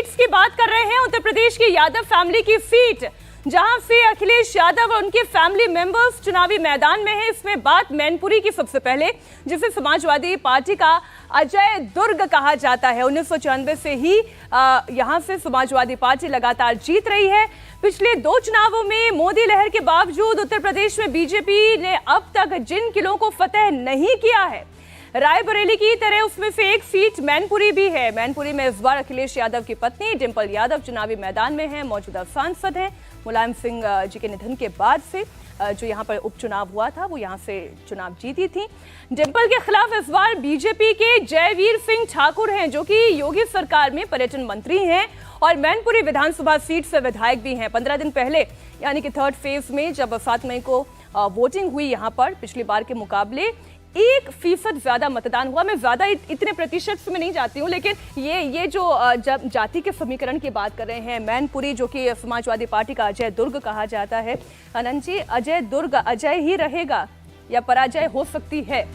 Seats की बात कर रहे हैं। उत्तर प्रदेश की यादव फैमिली की सीट, जहां से अखिलेश यादव और उनके फैमिली मेंबर्स चुनावी मैदान में हैं। इसमें बात मैनपुरी की सबसे पहले, जिसे समाजवादी पार्टी का अजय दुर्ग कहा जाता है। 1994 से ही यहां से समाजवादी पार्टी लगातार जीत रही है। पिछले 2 चुनावों में मोदी लहर के बावजूद उत्तर प्रदेश में बीजेपी ने अब तक जिन किलों को फतेह नहीं किया है, रायबरेली की तरह उसमें से एक सीट मैनपुरी भी है। मैनपुरी में इस बार अखिलेश यादव की पत्नी डिंपल यादव चुनावी मैदान में हैं। मौजूदा सांसद हैं। मुलायम सिंह जी के निधन के बाद से जो यहां पर उपचुनाव हुआ था, वो यहां से चुनाव जीती थी। डिंपल के खिलाफ इस बार बीजेपी के जयवीर सिंह ठाकुर हैं, जो कि योगी सरकार में पर्यटन मंत्री हैं और मैनपुरी विधानसभा सीट से विधायक भी हैं। 15 दिन पहले यानी कि 3rd फेज में जब 7 मई को वोटिंग हुई, यहां पर पिछली बार के मुकाबले 1% ज्यादा मतदान हुआ। मैं ज्यादा इतने प्रतिशत से मैं नहीं जाती हूँ, लेकिन ये जो जब जाति के समीकरण की बात कर रहे हैं, मैनपुरी जो कि समाजवादी पार्टी का अजय दुर्ग कहा जाता है। अनंत जी, अजय दुर्ग अजय ही रहेगा या पराजय हो सकती है?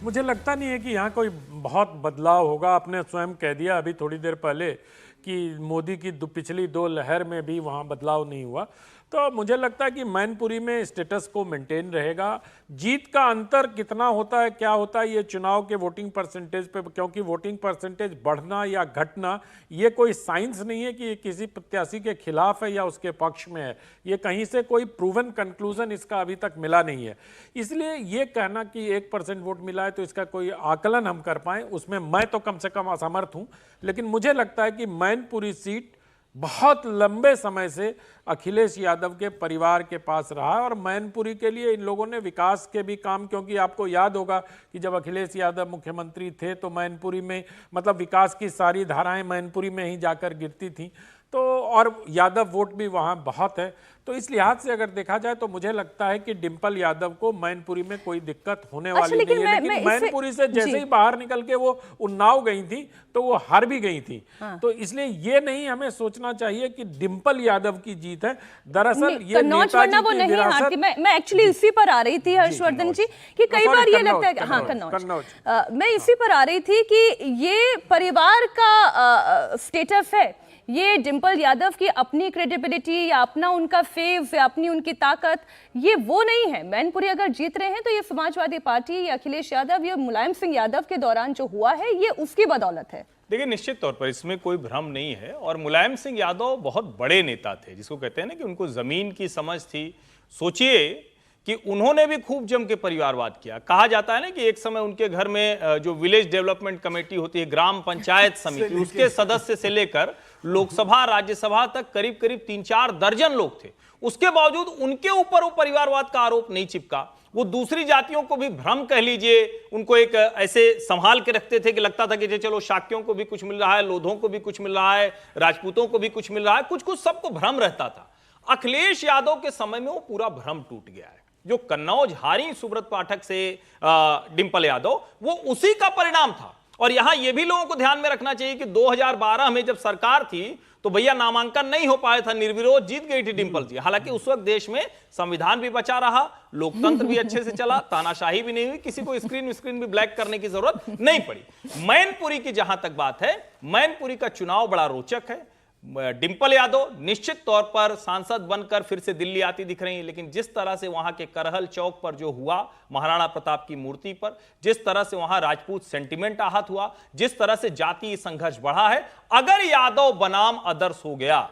मुझे लगता नहीं है कि यहाँ कोई बहुत बदलाव होगा। आपने स्वयं कह दिया अभी थोड़ी देर पहले कि मोदी की पिछली 2 लहर में भी वहाँ बदलाव नहीं हुआ। तो मुझे लगता है कि मैनपुरी में स्टेटस को मेंटेन रहेगा। जीत का अंतर कितना होता है, क्या होता है, ये चुनाव के वोटिंग परसेंटेज पे, क्योंकि वोटिंग परसेंटेज बढ़ना या घटना ये कोई साइंस नहीं है कि ये किसी प्रत्याशी के खिलाफ है या उसके पक्ष में है। ये कहीं से कोई प्रूवन कंक्लूजन इसका अभी तक मिला नहीं है। इसलिए ये कहना कि 1% वोट मिला है तो इसका कोई आकलन हम कर पाएँ, उसमें मैं तो कम से कम असमर्थ हूँ। लेकिन मुझे लगता है कि मैनपुरी सीट बहुत लंबे समय से अखिलेश यादव के परिवार के पास रहा है और मैनपुरी के लिए इन लोगों ने विकास के भी काम, क्योंकि आपको याद होगा कि जब अखिलेश यादव मुख्यमंत्री थे तो मैनपुरी में मतलब विकास की सारी धाराएं मैनपुरी में ही जाकर गिरती थीं। तो और यादव वोट भी वहाँ बहुत है। तो इस लिहाज से अगर देखा जाए तो मुझे लगता है कि डिंपल यादव को मैनपुरी में कोई दिक्कत होने वाली नहीं है। लेकिन मैनपुरी से जैसे ही बाहर निकल के वो उन्नाव गई थी तो वो हार भी गई थी। तो इसलिए ये नहीं हमें सोचना चाहिए कि डिंपल यादव की जीत है। दरअसल ये नेताजी की विरासत। मैं एक्चुअली इसी पर आ रही थी हर्षवर्धन जी कि कई बार ये लगता है, हाँ कन्नौज, मैं इसी पर आ रही थी कि ये परिवार का स्टेटस है, ये डिंपल यादव की अपनी क्रेडिबिलिटी या अपना उनका फेव या अपनी उनकी ताकत, ये वो नहीं है। मैनपुरी अगर जीत रहे हैं तो ये समाजवादी पार्टी या अखिलेश यादव या मुलायम सिंह यादव के दौरान जो हुआ है ये उसकी बदौलत है। देखिए, निश्चित तौर पर इसमें कोई भ्रम नहीं है। और मुलायम सिंह यादव बहुत बड़े नेता थे, जिसको कहते हैं ना कि उनको जमीन की समझ थी। सोचिए कि उन्होंने भी खूब जम के परिवारवाद किया। कहा जाता है ना कि एक समय उनके घर में जो विलेज डेवलपमेंट कमेटी होती है, ग्राम पंचायत समिति, उसके सदस्य से लेकर लोकसभा राज्यसभा तक करीब करीब 3-4 दर्जन लोग थे। उसके बावजूद उनके ऊपर वो परिवारवाद का आरोप नहीं चिपका। वो दूसरी जातियों को भी भ्रम कह लीजिए, उनको एक ऐसे संभाल के रखते थे कि लगता था कि चलो शाक्यों को भी कुछ मिल रहा है, लोधों को भी कुछ मिल रहा है, राजपूतों को भी कुछ मिल रहा है, कुछ कुछ सबको भ्रम रहता था। अखिलेश यादव के समय में वो पूरा भ्रम टूट गया है। जो कन्नौज हारी सुब्रत पाठक से डिंपल यादव, वो उसी का परिणाम था। और यहां यह भी लोगों को ध्यान में रखना चाहिए कि 2012 में जब सरकार थी तो भैया नामांकन नहीं हो पाया था, निर्विरोध जीत गई थी डिंपल जी। हालांकि उस वक्त देश में संविधान भी बचा रहा, लोकतंत्र भी अच्छे से चला, तानाशाही भी नहीं हुई, किसी को स्क्रीन भी ब्लैक करने की जरूरत नहीं पड़ी। मैनपुरी की जहां तक बात है, मैनपुरी का चुनाव बड़ा रोचक है। डिंपल यादव निश्चित तौर पर सांसद बनकर फिर से दिल्ली आती दिख रही है, लेकिन जिस तरह से वहां के करहल चौक पर जो हुआ महाराणा प्रताप की मूर्ति पर, जिस तरह से वहां राजपूत सेंटिमेंट आहत हुआ, जिस तरह से जातीय संघर्ष बढ़ा है, अगर यादव बनाम आदर्श हो गया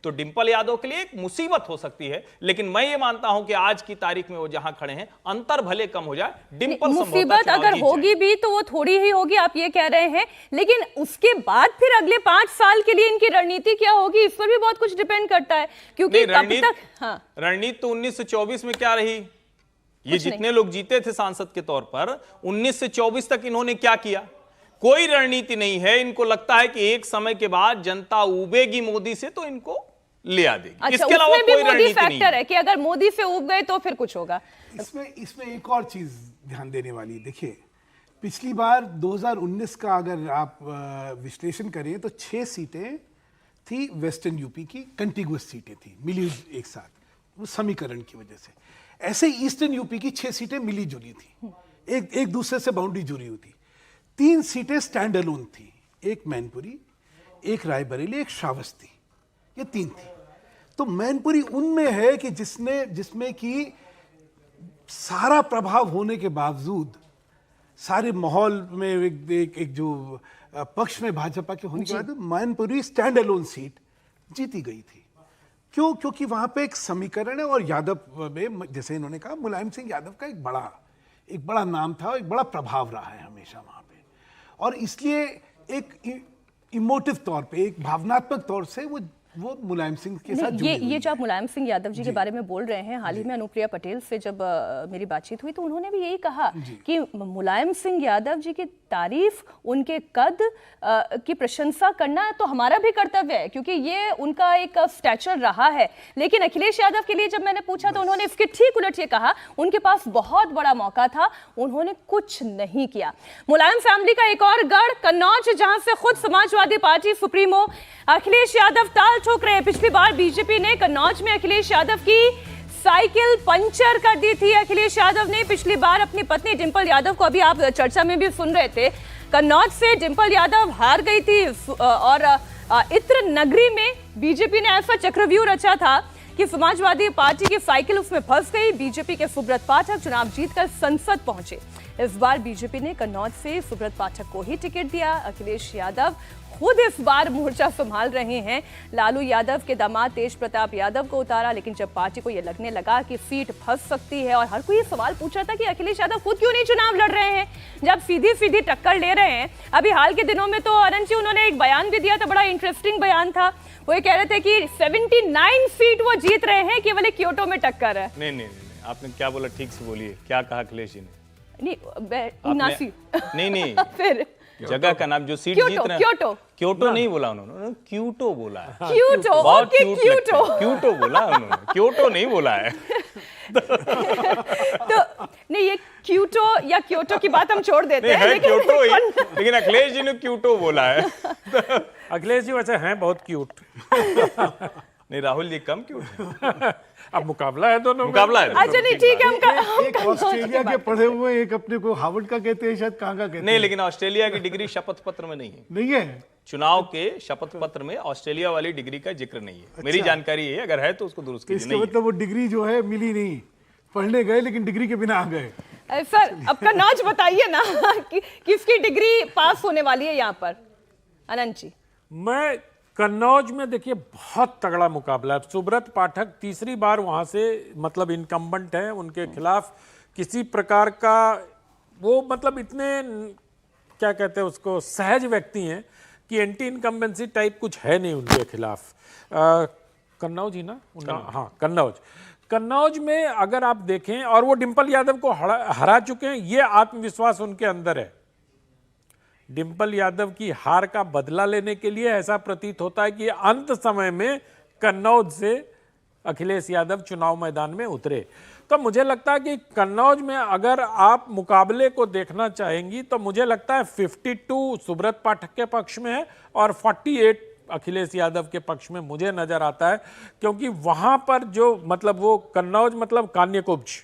तो डिंपल यादव के लिए एक मुसीबत हो सकती है। लेकिन मैं ये मानता हूं कि आज की तारीख में वो जहां खड़े हैं, अंतर भले कम हो जाए, डिंपल मुसीबत अगर होगी भी तो वो थोड़ी ही होगी, आप ये कह रहे हैं। लेकिन उसके बाद फिर अगले 5 साल के लिए इनकी रणनीति क्या होगी, इस पर भी बहुत कुछ डिपेंड करता है। क्योंकि रणनीति तो 1924 में क्या रही, ये जितने लोग जीते थे सांसद के तौर पर 19 से 24 तक इन्होंने क्या किया, कोई रणनीति नहीं है। इनको लगता है कि एक समय के बाद जनता उबेगी मोदी से तो इनको ले आ देगी। अच्छा, इसके अलावा कोई रणनीति नहीं है कि अगर मोदी से उब गए तो फिर कुछ होगा। इसमें एक और चीज ध्यान देने वाली, देखिए पिछली बार 2019 का अगर आप विश्लेषण करें तो 6 सीटें थी वेस्टर्न यूपी की, कंटिगुअस सीटें थी, मिली एक साथ, वो समीकरण की वजह से। ऐसे ईस्टर्न यूपी की 6 सीटें मिली जुली थी, एक दूसरे से बाउंड्री जुड़ी हुई थी। 3 सीटें स्टैंड अलोन थी, एक मैनपुरी, एक रायबरेली, एक श्रावस्ती, ये 3 थी। तो मैनपुरी उनमें है कि जिसमें कि सारा प्रभाव होने के बावजूद, सारे माहौल में एक जो पक्ष में भाजपा के होने के बाद मैनपुरी स्टैंड अलोन सीट जीती गई थी। क्यों? क्योंकि वहां पे एक समीकरण है, और यादव में जैसे इन्होंने कहा, मुलायम सिंह यादव का एक बड़ा नाम था, एक बड़ा प्रभाव रहा है हमेशा वहां पे, और इसलिए एक इमोटिव तौर पे, एक भावनात्मक तौर से वो मुलायम सिंह के साथ जुड़ी हुई ये जो आप मुलायम सिंह यादव जी के बारे में बोल रहे हैं, हाल ही में अनुप्रिया पटेल से जब मेरी बातचीत हुई तो उन्होंने भी यही कहा कि मुलायम सिंह यादव जी की तारीफ, उनके कद की प्रशंसा करना तो हमारा भी कर्तव्य है, क्योंकि ये उनका एक स्टैचर रहा है। लेकिन अखिलेश यादव के लिए जब मैंने पूछा तो उन्होंने इसके ठीक उलट ये कहा, उनके पास बहुत बड़ा मौका था, उन्होंने कुछ नहीं किया। मुलायम फैमिली का एक और गढ़ कन्नौज, जहां से खुद समाजवादी पार्टी सुप्रीमो अखिलेश यादव ताल ठोक रहे हैं। पिछली बार बीजेपी ने कन्नौज में अखिलेश यादव की साइकिल पंचर कर दी थी। अखिलेश यादव ने पिछली बार अपनी पत्नी डिंपल यादव को, अभी आप चर्चा में भी सुन रहे थे, कन्नौज से डिंपल यादव हार गई थी, और इत्र नगरी में बीजेपी ने ऐसा चक्रव्यूह रचा था कि समाजवादी पार्टी की साइकिल उसमें फंस गई। बीजेपी के सुब्रत पाठक चुनाव जीतकर संसद पहुंचे। इस बार बीजेपी ने कन्नौज से सुब्रत पाठक को ही टिकट दिया। अखिलेश यादव खुद इस बार मोर्चा संभाल रहे हैं। लालू यादव के दामाद तेज प्रताप यादव को उतारा, लेकिन जब पार्टी को यह लगने लगा कि सीट फंस सकती है, और हर कोई सवाल पूछ रहा था कि अखिलेश यादव खुद क्यों नहीं चुनाव लड़ रहे हैं, जब सीधी सीधी टक्कर ले रहे हैं। अभी हाल के दिनों में तो अनंत जी, उन्होंने एक बयान भी दिया था, बड़ा इंटरेस्टिंग बयान था। वो ये कह रहे थे कि 79 सीट वो जीत रहे हैं, केवल एक क्योटो में टक्कर है। नहीं, आपने क्या बोला, ठीक से बोलिए, क्या कहा अखिलेश जी ने? नहीं फिर जगह का नाम, जो सीट जीत रहे हैं, क्योटो नहीं बोला उन्होंने, क्यूटो बोला है। क्यूटो, ओके, क्यूटो, क्यूटो बोला उन्होंने, क्योटो नहीं बोला है। तो नहीं, ये क्यूटो या क्योटो की बात हम छोड़ देते हैं, क्योटो ही, लेकिन अखिलेश जी ने क्यूटो बोला है। अखिलेश जी वैसे हैं बहुत क्यूट। नहीं, राहुल जी कम क्यूट। अब मुकाबला है दोनों, मुकाबला है। अच्छा नहीं, ठीक है, एक ऑस्ट्रेलिया के पढ़े हुए, एक अपने को हार्वर्ड का कहते हैं, शायद कहाँ का कहते हैं। नहीं, लेकिन ऑस्ट्रेलिया की डिग्री शपथ पत्र में नहीं है। नहीं है, चुनाव के शपथ पत्र में ऑस्ट्रेलिया वाली डिग्री का जिक्र नहीं है। मेरी जानकारी है, अगर है तो उसको दुरुस्त कीजिए। इसका मतलब वो डिग्री जो है मिली नहीं, पढ़ने गए लेकिन डिग्री के बिना आ गए। सर, अब कन्नौज बताइए ना कि किसकी डिग्री पास होने वाली है यहाँ पर, अनंत जी? मैं कन्नौज में देखिए बहुत तगड़ा मुकाबला है। सुब्रत पाठक तीसरी बार वहां से मतलब इनकम्बेंट है, उनके खिलाफ किसी प्रकार का वो मतलब इतने क्या कहते हैं उसको, सहज व्यक्ति हैं कि एंटी इनकम्बेंसी टाइप कुछ है नहीं उनके खिलाफ। कन्नौज ही ना? हाँ, कन्नौज में अगर आप देखें, और वो डिंपल यादव को हरा चुके हैं, ये आत्मविश्वास उनके अंदर है। डिंपल यादव की हार का बदला लेने के लिए ऐसा प्रतीत होता है कि अंत समय में कन्नौज से अखिलेश यादव चुनाव मैदान में उतरे। तो मुझे लगता है कि कन्नौज में अगर आप मुकाबले को देखना चाहेंगी तो मुझे लगता है 52 सुब्रत पाठक के पक्ष में है और 48 अखिलेश यादव के पक्ष में मुझे नजर आता है, क्योंकि वहां पर जो मतलब वो कन्नौज मतलब कान्यकुब्ज,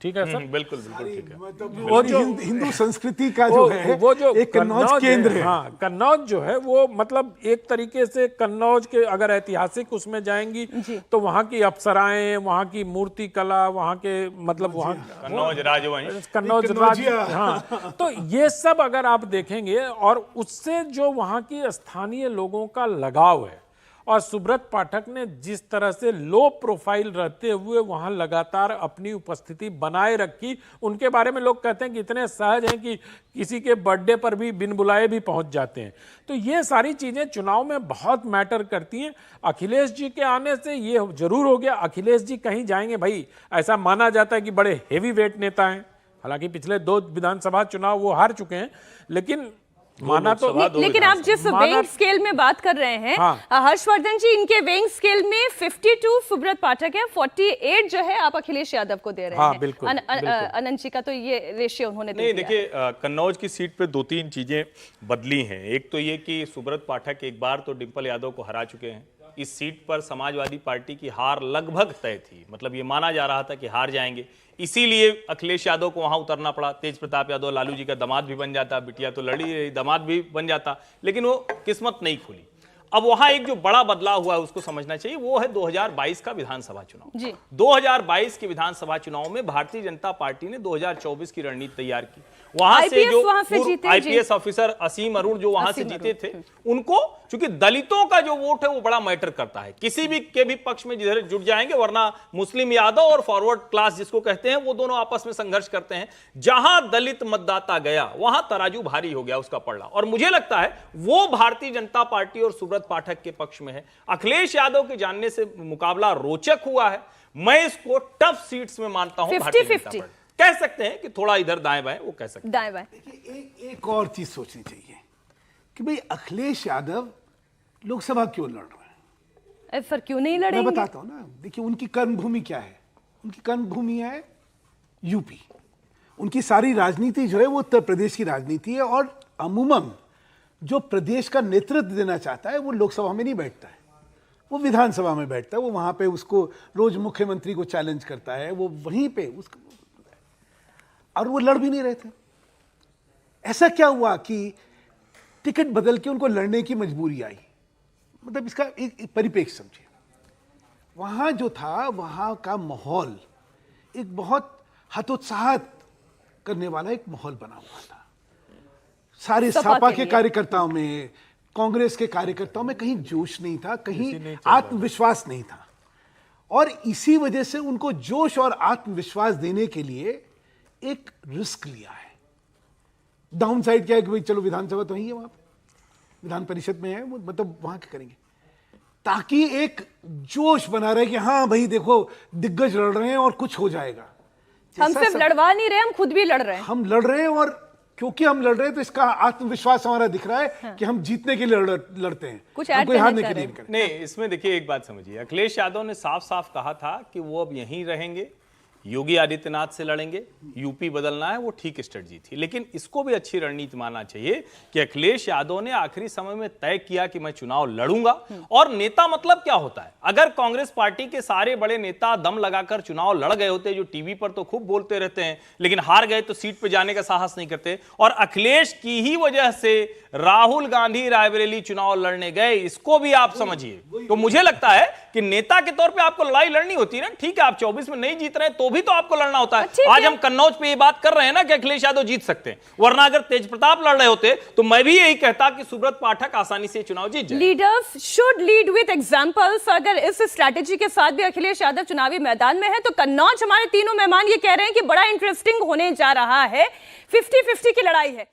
ठीक है सर? बिल्कुल ठीक है। मतलब वो जो हिंदू संस्कृति का जो है, वो जो एक कन्नौज केंद्र है। हाँ, कन्नौज जो है वो मतलब एक तरीके से कन्नौज के अगर ऐतिहासिक उसमें जाएंगी तो वहाँ की अप्सराएं, वहाँ की मूर्ति कला, वहाँ के मतलब वहाँ कन्नौज राजवंश, कन्नौज राज, हाँ, तो ये सब अगर आप देखेंगे और उससे जो वहाँ की स्थानीय लोगों का लगाव है, और सुब्रत पाठक ने जिस तरह से लो प्रोफाइल रहते हुए वहां लगातार अपनी उपस्थिति बनाए रखी, उनके बारे में लोग कहते हैं कि इतने सहज हैं कि किसी के बर्थडे पर भी बिन बुलाए भी पहुंच जाते हैं। तो ये सारी चीजें चुनाव में बहुत मैटर करती हैं। अखिलेश जी के आने से ये जरूर हो गया, अखिलेश जी कहीं जाएंगे भाई, ऐसा माना जाता है कि बड़े हेवी वेट नेता हैं, हालांकि पिछले 2 विधानसभा चुनाव वो हार चुके हैं, लेकिन माना तो, लेकिन आप जिस वेइंग स्केल में बात कर रहे हैं, हर्षवर्धन जी, इनके वेइंग स्केल में 52 सुब्रत पाठक है, 48 जो है आप अखिलेश यादव को दे रहे हैं। बिल्कुल, अनंत जी का तो ये रेशियो उन्होंने नहीं, देखिए कन्नौज की सीट पे 2-3 चीजें बदली हैं। एक तो ये कि सुब्रत पाठक एक बार तो डिंपल यादव को हरा चुके हैं। इस सीट पर समाजवादी पार्टी की हार लगभग तय थी, मतलब ये माना जा रहा था कि हार जाएंगे, इसीलिए अखिलेश यादव को वहां उतरना पड़ा। तेज प्रताप यादव लालू जी का दामाद भी बन जाता, बिटिया तो लड़ी रही, दामाद भी बन जाता, लेकिन वो किस्मत नहीं खुली। अब वहां एक जो बड़ा बदलाव हुआ है उसको समझना चाहिए, वो है 2022 का विधानसभा चुनाव। जी 2022 के विधानसभा चुनाव में भारतीय जनता पार्टी ने 2024 की रणनीति तैयार की। वहां से IPS जो वहां से जीते, आईपीएस ऑफिसर असीम अरुण जो वहां से असीम जीते थे, उनको चूंकि दलितों का जो वोट है वो बड़ा मैटर करता है, किसी भी के भी पक्ष में जिधर जुट जाएंगे, वरना मुस्लिम यादव और फॉरवर्ड क्लास जिसको कहते हैं वो दोनों आपस में संघर्ष करते हैं। जहां दलित मतदाता गया वहां तराजू भारी हो गया उसका पलड़ा, और मुझे लगता है वो भारतीय जनता पार्टी और सुब्रत पाठक के पक्ष में है। अखिलेश यादव के जानने से मुकाबला रोचक हुआ है। मैं इसको टफ सीट्स में मानता हूं। भारतीय जनता 50-50 पार्टी कह सकते हैं कि थोड़ा इधर दाएं बाएं, वो कह सकते हैं। दाएं बाएं। देखिए एक और चीज सोचनी चाहिए कि भाई अखिलेश यादव लोकसभा क्यों लड़ रहे हैं। फिर क्यों नहीं मैं लड़ेंगे? बताता हूं ना, देखिए उनकी कर्मभूमि क्या है। उनकी कर्मभूमि है यूपी। उनकी सारी राजनीति जो है वो उत्तर प्रदेश की राजनीति है, और अमूमन जो प्रदेश का नेतृत्व देना चाहता है वो लोकसभा में नहीं बैठता है, वो विधानसभा में बैठता है। वो वहां पे उसको रोज मुख्यमंत्री को चैलेंज करता है, वो वहीं पे उसको, और वो लड़ भी नहीं रहे थे। ऐसा क्या हुआ कि टिकट बदल के उनको लड़ने की मजबूरी आई? मतलब इसका एक परिप्रेक्ष्य समझिए। वहां जो था वहां का माहौल एक बहुत हतोत्साहित करने वाला एक माहौल बना हुआ था। सारे सपा सपा के के लिए। कार्यकर्ताओं में, कांग्रेस के कार्यकर्ताओं में कहीं जोश नहीं था, कहीं आत्मविश्वास नहीं था, और इसी वजह से उनको जोश और आत्मविश्वास देने के लिए एक रिस्क लिया है। डाउन साइड क्या है कि भाई चलो विधानसभा तो ही है, वहां पे विधान परिषद में है, वो मतलब वहां क्या करेंगे, ताकि एक जोश बना रहे कि हाँ भाई देखो दिग्गज लड़ रहे हैं और कुछ हो जाएगा। हम जैसा सिर्फ सब- लड़वा नहीं रहे, हम खुद भी लड़ रहे हैं। हम लड़ रहे हैं, और क्योंकि हम लड़ रहे हैं तो इसका आत्मविश्वास हमारा दिख रहा है कि हम जीतने के लिए लड़ते हैं, कुछ हम ऐड कोई करना हारने चाह के रहे लिए हैं। नहीं करते। नहीं, इसमें देखिए एक बात समझिए, अखिलेश यादव ने साफ साफ कहा था कि वो अब यहीं रहेंगे, योगी आदित्यनाथ से लड़ेंगे, यूपी बदलना है, वो ठीक स्ट्रेटजी थी। लेकिन इसको भी अच्छी रणनीति मानना चाहिए कि अखिलेश यादव ने आखिरी समय में तय किया कि मैं चुनाव लड़ूंगा। और नेता मतलब क्या होता है? अगर कांग्रेस पार्टी के सारे बड़े नेता दम लगाकर चुनाव लड़ गए होते, जो टीवी पर तो खूब बोलते रहते हैं, लेकिन हार गए तो सीट पे जाने का साहस नहीं करते, और अखिलेश की ही वजह से राहुल गांधी रायबरेली चुनाव लड़ने गए, इसको भी आप समझिए। तो मुझे लगता है कि नेता के तौर पे आपको लड़ाई लड़नी होती है ना। ठीक है, आप 24 में नहीं जीत रहे तो भी तो आपको लड़ना होता ठीक है। है। आज हम कन्नौज पे ये बात कर रहे हैं ना कि अखिलेश यादव जीत सकते हैं, वरना अगर तेज प्रताप लड़ रहे होते तो मैं भी यही कहता कि सुब्रत पाठक आसानी से चुनाव जीत जाए। Leaders should lead with examples. अगर इस स्ट्रैटेजी के साथ भी अखिलेश यादव चुनावी मैदान में है तो कन्नौज हमारे तीनों मेहमान ये कह रहे हैं कि बड़ा इंटरेस्टिंग होने जा रहा है। 50-50 की लड़ाई है।